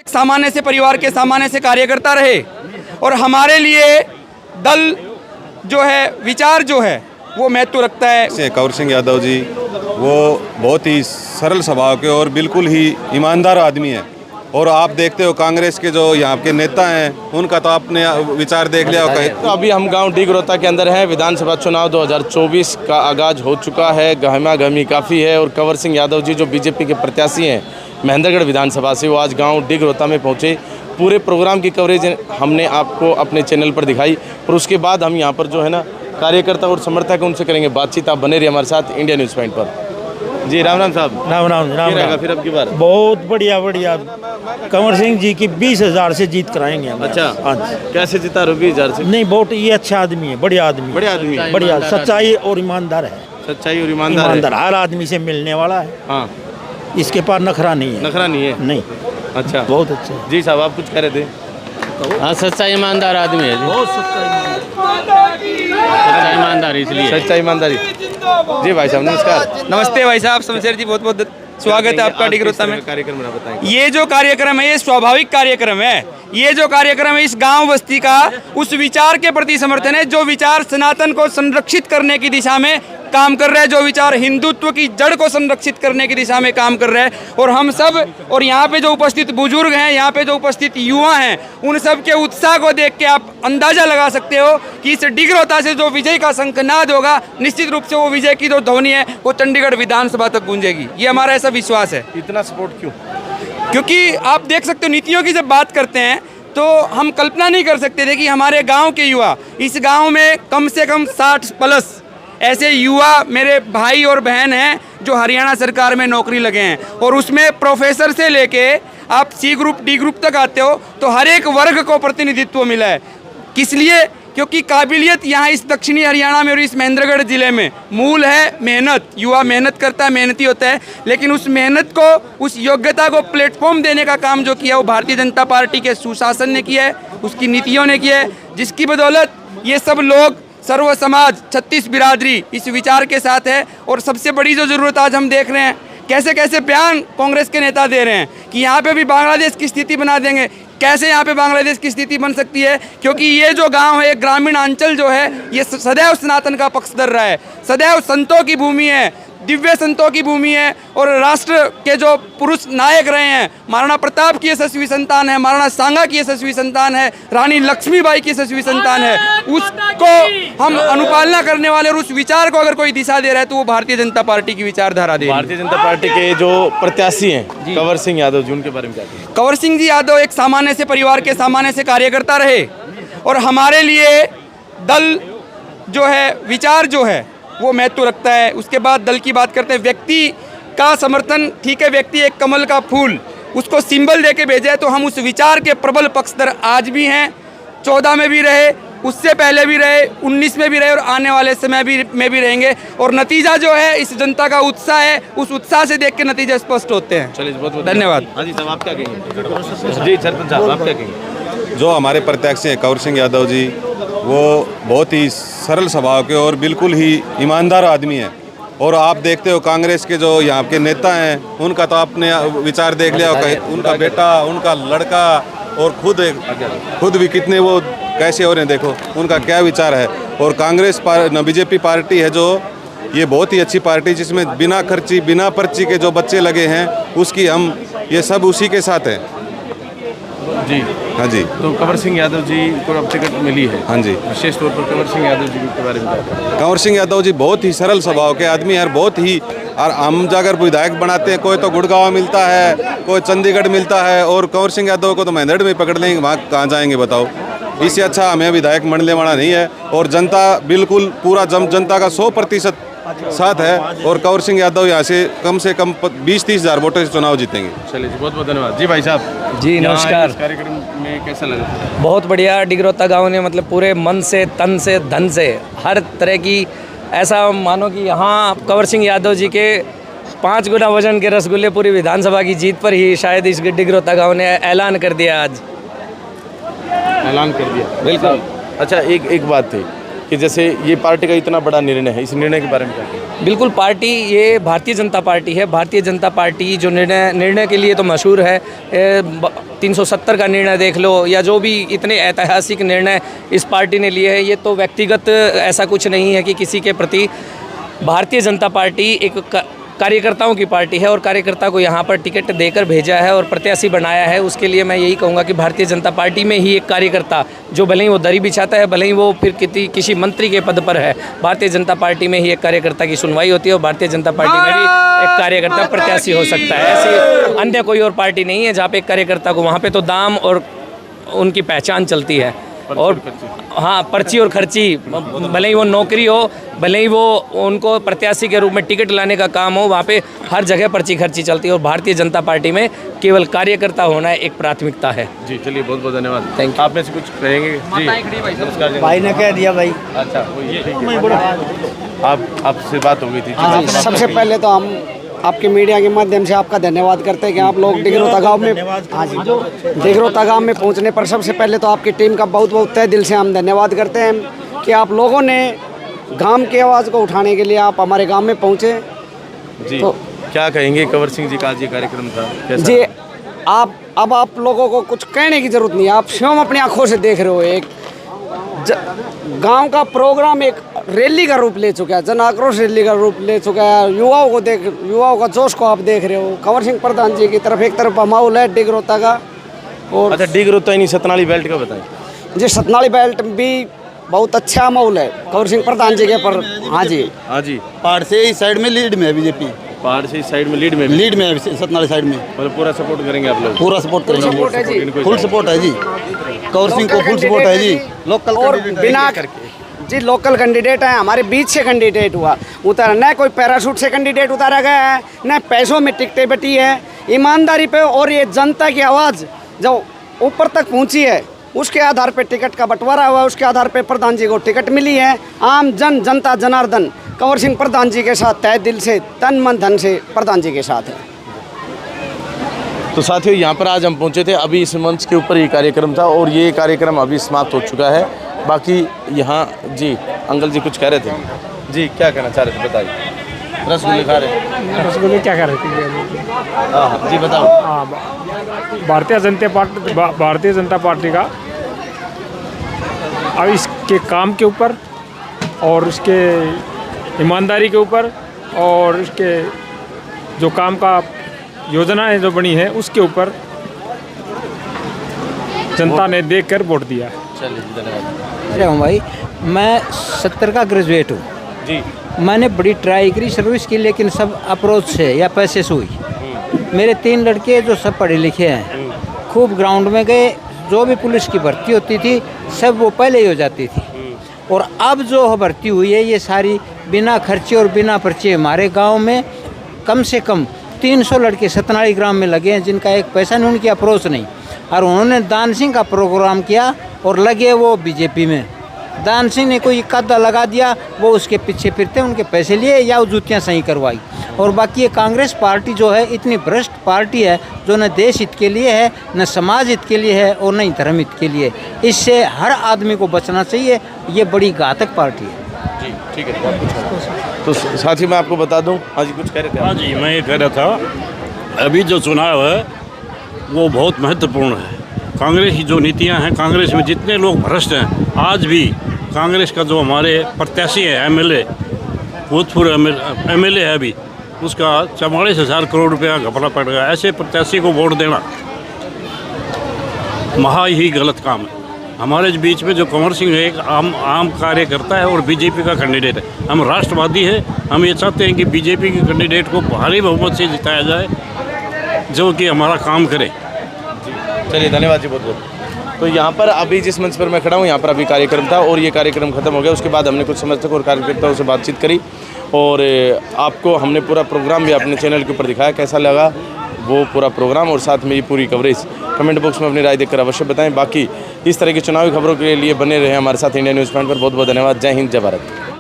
सामान्य से परिवार के सामान्य से कार्यकर्ता रहे और हमारे लिए दल जो है, विचार जो है वो महत्व रखता है। कंवर सिंह यादव जी वो बहुत ही सरल स्वभाव के और बिल्कुल ही ईमानदार आदमी है। और आप देखते हो कांग्रेस के जो यहाँ के नेता हैं उनका तो आपने विचार देख लिया होगा। तो अभी हम गांव डिगरोता के अंदर हैं। विधानसभा चुनाव 2024 का आगाज हो चुका है। गहमा गहमी काफ़ी है और कंवर सिंह यादव जी जो बीजेपी के प्रत्याशी हैं महेंद्रगढ़ विधानसभा से, वो आज गांव डिगरोता में पहुंचे। पूरे प्रोग्राम की कवरेज हमने आपको अपने चैनल पर दिखाई और उसके बाद हम यहाँ पर जो है ना कार्यकर्ता और समर्थक उनसे करेंगे बातचीत। आप बने रहिए हमारे साथ इंडिया न्यूज़ पॉइंट पर। जी राम राम साहब। राम राम राम राम। फिर अब की बार बहुत बढ़िया बढ़िया। कंवर सिंह जी की 20,000 से जीत कराएंगे हम। अच्छा, हाँ। कैसे जिता रहे 20,000 से? नहीं, बहुत ये अच्छा आदमी है, बढ़िया आदमी, बढ़िया आदमी, बढ़िया, सच्चाई और ईमानदार है। सच्चाई और ईमानदार हर आदमी से मिलने वाला है। हाँ, इसके पास नखरा नहीं है। नखरा नहीं है? नहीं। अच्छा, बहुत अच्छा। जी साहब आप कुछ कह रहे थे? हाँ, सच्चा ईमानदार आदमी है। बहुत सच्चा ईमानदार इसलिए सच्चा ईमानदारी। जी भाई साहब नमस्कार। नमस्ते भाई साहब, शमशेर जी बहुत बहुत स्वागत है आपका डिगरोता में। कार्यक्रम में बताएं। ये जो कार्यक्रम है ये स्वाभाविक कार्यक्रम है। ये जो कार्यक्रम है इस गांव बस्ती का उस विचार के प्रति समर्थन है जो विचार सनातन को संरक्षित करने की दिशा में काम कर रहा है, जो विचार हिंदुत्व की जड़ को संरक्षित करने की दिशा में काम कर रहा है। और हम सब और यहाँ पे जो उपस्थित बुजुर्ग हैं, यहाँ पे जो उपस्थित युवा हैं, उन सब के उत्साह को देख के आप अंदाजा लगा सकते हो कि इस डिगरोता से जो विजय का शंखनाद होगा, निश्चित रूप से वो विजय की जो ध्वनि है वो चंडीगढ़ विधानसभा तक गूंजेगी। ये हमारा ऐसा विश्वास है। इतना सपोर्ट क्यों? क्योंकि आप देख सकते हो नीतियों की जब बात करते हैं तो हम कल्पना नहीं कर सकते थे कि हमारे गांव के युवा, इस गांव में कम से कम 60 प्लस ऐसे युवा मेरे भाई और बहन हैं जो हरियाणा सरकार में नौकरी लगे हैं। और उसमें प्रोफेसर से लेके आप सी ग्रुप डी ग्रुप तक आते हो तो हर एक वर्ग को प्रतिनिधित्व मिला है। किस लिए? क्योंकि काबिलियत यहाँ इस दक्षिणी हरियाणा में और इस महेंद्रगढ़ जिले में मूल है मेहनत। युवा मेहनत करता है, मेहनती होता है, लेकिन उस मेहनत को, उस योग्यता को प्लेटफॉर्म देने का काम जो किया वो भारतीय जनता पार्टी के सुशासन ने किया है, उसकी नीतियों ने किया है, जिसकी बदौलत ये सब लोग, सर्व समाज, 36 बिरादरी इस विचार के साथ है। और सबसे बड़ी जो ज़रूरत आज हम देख रहे हैं, कैसे कैसे बयान कांग्रेस के नेता दे रहे हैं कि यहाँ पे भी बांग्लादेश की स्थिति बना देंगे। कैसे यहाँ पे बांग्लादेश की स्थिति बन सकती है? क्योंकि ये जो गांव है, ग्रामीण अंचल जो है, ये सदैव सनातन का पक्ष धर रहा है, सदैव संतों की भूमि है, दिव्य संतों की भूमि है। और राष्ट्र के जो पुरुष नायक रहे हैं, महाराणा प्रताप की यशस्वी संतान है, महाराणा सांगा की यशस्वी संतान है, रानी लक्ष्मीबाई की यशस्वी संतान है, उसको हम अनुपालना करने वाले और उस विचार को अगर कोई दिशा दे रहा है तो वो भारतीय जनता पार्टी की विचारधारा दे। भारतीय जनता पार्टी के जो प्रत्याशी हैं कंवर सिंह यादव जी, उनके बारे में क्या कहेंगे? कंवर सिंह जी यादव एक सामान्य से परिवार के सामान्य से कार्यकर्ता रहे और हमारे लिए दल जो है, विचार जो है वो महत्व रखता है। उसके बाद दल की बात करते हैं, व्यक्ति का समर्थन, ठीक है, व्यक्ति एक कमल का फूल, उसको सिंबल दे के भेजा है तो हम उस विचार के प्रबल पक्षधर आज भी हैं, 14 में भी रहे, उससे पहले भी रहे, 19 में भी रहे और आने वाले समय में भी रहेंगे। और नतीजा जो है इस जनता का उत्साह है, उस उत्साह से देख के नतीजे स्पष्ट होते हैं। चलिए बहुत बहुत धन्यवाद। हाँ जी साहब आप क्या कहेंगे? जी सरपंच साहब आप क्या कहेंगे? जो हमारे प्रत्याशी हैं कंवर सिंह यादव जी वो बहुत ही सरल स्वभाव के और बिल्कुल ही ईमानदार आदमी है। और आप देखते हो कांग्रेस के जो यहाँ के नेता हैं उनका तो आपने विचार देख लिया होगा। उनका बेटा, उनका लड़का और खुद भी कितने वो कैसे हो रहे हैं, देखो उनका क्या विचार है। और कांग्रेस बीजेपी पार्टी है जो, ये बहुत ही अच्छी पार्टी जिसमें बिना खर्ची, बिना पर्ची के जो बच्चे लगे हैं उसकी हम ये सब उसी के साथ हैं। जी हाँ जी। तो कंवर सिंह यादव जी को अब टिकट मिली है। हाँ जी। विशेष तौर पर कंवर सिंह यादव जी के बारे में बताएं। कंवर सिंह यादव जी बहुत ही सरल स्वभाव के आदमी हैं और बहुत ही, और हम जाकर विधायक बनाते हैं, कोई तो गुड़गांव मिलता है, कोई चंडीगढ़ मिलता है, और कंवर सिंह यादव को तो महेंद्रगढ़ में पकड़ लेंगे, वहाँ कहाँ जाएंगे बताओ। इससे अच्छा हमें विधायक मंडले वाला नहीं है। और जनता बिल्कुल पूरा जनता का 100% साथ है और कंवर सिंह यादव यहाँ से कम 20-30 हज़ार वोटों से चुनाव जीतेंगे। चलिए बहुत बहुत धन्यवाद। जी भाई साहब। जी नमस्कार। इस कार्यक्रम में कैसा लगा? बहुत बढ़िया। डिगरोता गांव ने मतलब पूरे मन से, तन से, धन से, हर तरह की, ऐसा मानो कि यहाँ कंवर सिंह यादव जी के 5 गुना वजन के रसगुल्ले पूरी विधानसभा की जीत पर ही शायद इस डिगरोता गांव ने ऐलान कर दिया। आज ऐलान कर दिया, बिल्कुल। अच्छा एक बात थी, कि जैसे ये पार्टी का इतना बड़ा निर्णय है, इस निर्णय के बारे में क्या कहेंगे? बिल्कुल, पार्टी ये भारतीय जनता पार्टी है। भारतीय जनता पार्टी जो निर्णय के लिए तो मशहूर है, 370 का निर्णय देख लो या जो भी इतने ऐतिहासिक निर्णय इस पार्टी ने लिए हैं, ये तो व्यक्तिगत ऐसा कुछ नहीं है कि किसी के प्रति। भारतीय जनता पार्टी एक कार्यकर्ताओं की पार्टी है और कार्यकर्ता को यहाँ पर टिकट देकर भेजा है और प्रत्याशी बनाया है। उसके लिए मैं यही कहूँगा कि भारतीय जनता पार्टी में ही एक कार्यकर्ता, जो भले ही वो दरी बिछाता है, भले ही वो फिर किसी मंत्री के पद पर है, भारतीय जनता पार्टी में ही एक कार्यकर्ता की सुनवाई होती है और भारतीय जनता पार्टी में भी एक कार्यकर्ता प्रत्याशी हो सकता है। ऐसी अन्य कोई और पार्टी नहीं है जहाँ पे एक कार्यकर्ता को, वहाँ पे तो दाम और उनकी पहचान चलती है। और हाँ, पर्ची और खर्ची, भले ही वो नौकरी हो, भले ही वो उनको प्रत्याशी के रूप में टिकट लाने का काम हो, वहाँ पे हर जगह पर्ची खर्ची चलती है और भारतीय जनता पार्टी में केवल कार्यकर्ता होना एक प्राथमिकता है। जी चलिए, बहुत बहुत धन्यवाद। Thank you. आप में से कुछ कहेंगे? जी नमस्कार जी। भाई ने कह दिया भाई। अच्छा, वही ठीक है। आपसे बात हो गई थी। हाँ, सबसे पहले तो हम आपके मीडिया के माध्यम से आपका धन्यवाद करते हैं कि आप लोग डिगरोता गांव में, हाँ जी, डिगरोता गांव में पहुंचने पर सबसे पहले तो आपकी टीम का बहुत बहुत तहे दिल से हम धन्यवाद करते हैं कि आप लोगों ने गांव की आवाज़ को उठाने के लिए आप हमारे गांव में पहुंचे। जी तो क्या कहेंगे कंवर सिंह जी का आज ये कार्यक्रम था कैसा? जी, आप लोगों को कुछ कहने की ज़रूरत नहीं है, आप स्वयं अपनी आंखों से देख रहे हो। एक गांव का प्रोग्राम एक रैली का रूप ले चुका है, जन आक्रोश रैली का रूप ले चुका है। युवाओं का जोश को आप देख रहे हो। कंवर सिंह प्रधान जी की तरफ एक तरफ माहौल है डिगरोता का। और अच्छा, डिगरोता यानी सतनाली बेल्ट का बताएं। जी, सतनाली बेल्ट भी बहुत अच्छा माहौल है कंवर सिंह प्रधान जी के पर। हाँ जी, हाँ जी, पहाड़ से इस साइड में लीड में है बीजेपी, पहाड़ से इस साइड में लीड में है सतनाली साइड में। मतलब पूरा सपोर्ट करेंगे आप लोग? पूरा सपोर्ट करेंगे, सपोर्ट है जी, फुल सपोर्ट है जी। कंवर सिंह को फुल सपोर्ट है जी। लोकल और बिना जी लोकल कैंडिडेट है, हमारे बीच से कैंडिडेट हुआ उतारा, न कोई पैराशूट से कैंडिडेट उतारा गया है, न पैसों में टिकटें बटी है, ईमानदारी पे। और ये जनता की आवाज़ जो ऊपर तक पहुंची है, उसके आधार पे टिकट का बंटवारा हुआ, उसके आधार पे प्रधान जी को टिकट मिली है। आम जनता जनार्दन कंवर सिंह प्रधान जी के साथ तहे दिल से, तन मन धन से प्रधान जी के साथ है। तो साथियों, यहाँ पर आज हम पहुँचे थे, अभी इस मंच के ऊपर ये कार्यक्रम था और ये कार्यक्रम अभी समाप्त हो चुका है। बाकी यहाँ जी अंकल जी कुछ कह रहे थे। जी क्या कहना चाह रहे थे, बताइए। रसगुल्ले खा रहे हैं? रसगुल्ले क्या कर रहे थे? हाँ जी बताओ। हाँ, भारतीय जनता पार्टी का अब इसके काम के ऊपर और उसके ईमानदारी के ऊपर और उसके जो काम का योजनाएं जो बनी है उसके ऊपर जनता ने देखकर वोट दिया। चलिए धन्यवाद। अरे हूँ भाई, मैं 70 का ग्रेजुएट हूँ जी। मैंने बड़ी ट्राई करी सर्विस की, लेकिन सब अप्रोच से या पैसे से हुई। मेरे 3 लड़के जो सब पढ़े लिखे हैं, खूब ग्राउंड में गए, जो भी पुलिस की भर्ती होती थी सब वो पहले ही हो जाती थी। और अब जो भर्ती हुई है ये सारी बिना खर्चे और बिना पर्चे। हमारे गांव में कम से कम 300 लड़के सतनाली ग्राम में लगे हैं जिनका एक पैसा नहीं, उनकी अप्रोच नहीं। और उन्होंने दान सिंह का प्रोग्राम किया और लगे वो बीजेपी में। दान सिंह ने कोई कद्दा लगा दिया, वो उसके पीछे फिरते, उनके पैसे लिए या जूतियाँ सही करवाई। और बाकी ये कांग्रेस पार्टी जो है इतनी भ्रष्ट पार्टी है जो न देश हित के लिए है, न समाज हित के लिए है और न ही धर्म हित के लिए। इससे हर आदमी को बचना चाहिए, ये बड़ी घातक पार्टी है। जी ठीक है, बहुत कुछ। तो साथी मैं आपको बता दूं, हाँ जी कुछ कह रहे थे? हाँ जी, मैं ये कह रहा था अभी जो चुनाव है वो बहुत महत्वपूर्ण है। कांग्रेस की जो नीतियां हैं, कांग्रेस में जितने लोग भ्रष्ट हैं, आज भी कांग्रेस का जो हमारे प्रत्याशी है एमएलए, भूतपूर्व एमएलए है अभी, उसका 44,000 करोड़ रुपया घपला पड़ गया। ऐसे प्रत्याशी को वोट देना महा ही गलत काम है। हमारे बीच में जो कंवर सिंह है एक आम कार्यकर्ता है और बीजेपी का कैंडिडेट है। हम राष्ट्रवादी है, हम ये चाहते हैं कि बीजेपी के कैंडिडेट को भारी बहुमत से जिताया जाए जो कि हमारा काम करे। चलिए धन्यवाद जी बहुत बहुत। तो यहाँ पर अभी जिस मंच पर मैं खड़ा हूँ, यहाँ पर अभी कार्यक्रम था और ये कार्यक्रम खत्म हो गया। उसके बाद हमने कुछ समर्थक और कार्यकर्ताओं से बातचीत करी और आपको हमने पूरा प्रोग्राम भी अपने चैनल के ऊपर दिखाया। कैसा लगा वो पूरा प्रोग्राम और साथ में ये पूरी कवरेज, कमेंट बॉक्स में अपनी राय देकर अवश्य बताएं। बाकी इस तरह की चुनावी खबरों के लिए बने रहे हमारे साथ इंडिया न्यूज़ पॉइंट पर। बहुत बहुत धन्यवाद। जय हिंद, जय भारत।